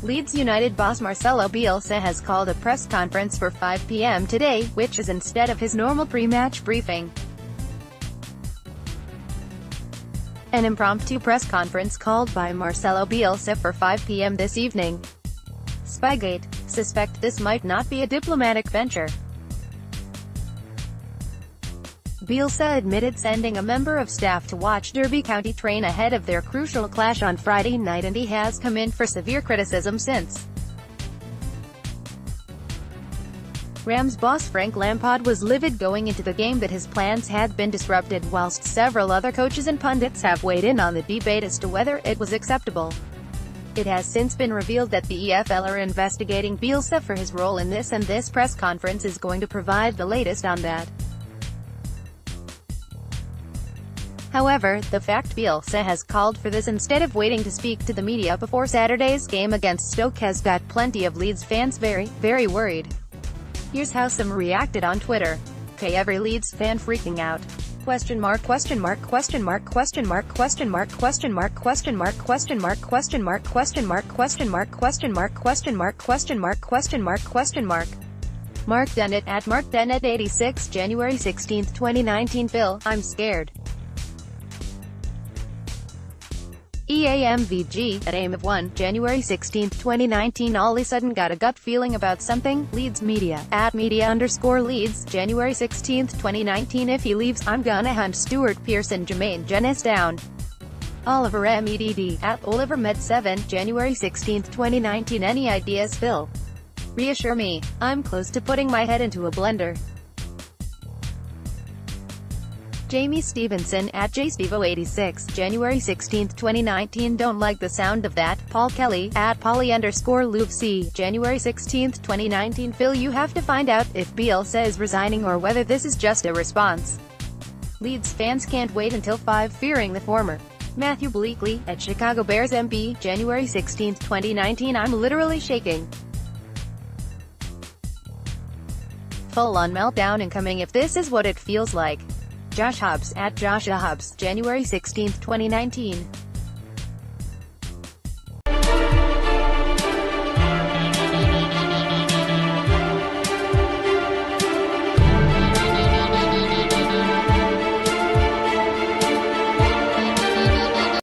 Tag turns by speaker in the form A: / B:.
A: Leeds United boss Marcelo Bielsa has called a press conference for 5 p.m. today, which is instead of his normal pre-match briefing. An impromptu press conference called by Marcelo Bielsa for 5 p.m. this evening. Spygate suspect this might not be a diplomatic venture. Bielsa admitted sending a member of staff to watch Derby County train ahead of their crucial clash on Friday night, and he has come in for severe criticism since. Rams boss Frank Lampard was livid going into the game that his plans had been disrupted, whilst several other coaches and pundits have weighed in on the debate as to whether it was acceptable. It has since been revealed that the EFL are investigating Bielsa for his role in this, and this press conference is going to provide the latest on that. However, the fact Bielsa has called for this instead of waiting to speak to the media before Saturday's game against Stoke has got plenty of Leeds fans very, very worried. Here's how some reacted on Twitter. Every Leeds fan freaking out. Question mark, question mark, question mark, question mark, question mark, question mark, question mark, question mark, question mark, question mark, question mark, question mark, question mark, question mark, question mark, question mark. Mark Dennett at Mark Dennett 86, January 16, 2019. Phil, I'm scared. EAMVG, at aim of 1, January 16, 2019. All of a sudden got a gut feeling about something. Leeds Media, at media_Leeds, January 16, 2019. If he leaves, I'm gonna hunt Stuart Pearson Jermaine Jenas down. Oliver MEDD, at OliverMed7, January 16, 2019. Any ideas, Phil? Reassure me. I'm close to putting my head into a blender. Jamie Stevenson, at JStevo86, January 16, 2019. Don't like the sound of that. Paul Kelly, at Polly_LouvC, January 16, 2019. Phil, you have to find out if Bielsa is resigning or whether this is just a response. Leeds fans can't wait until 5, fearing the former. Matthew Bleakley, at Chicago Bears MB, January 16, 2019. I'm literally shaking. Full-on meltdown incoming if this is what it feels like. Josh Hobbs, at Josh Hobbs, January 16, 2019.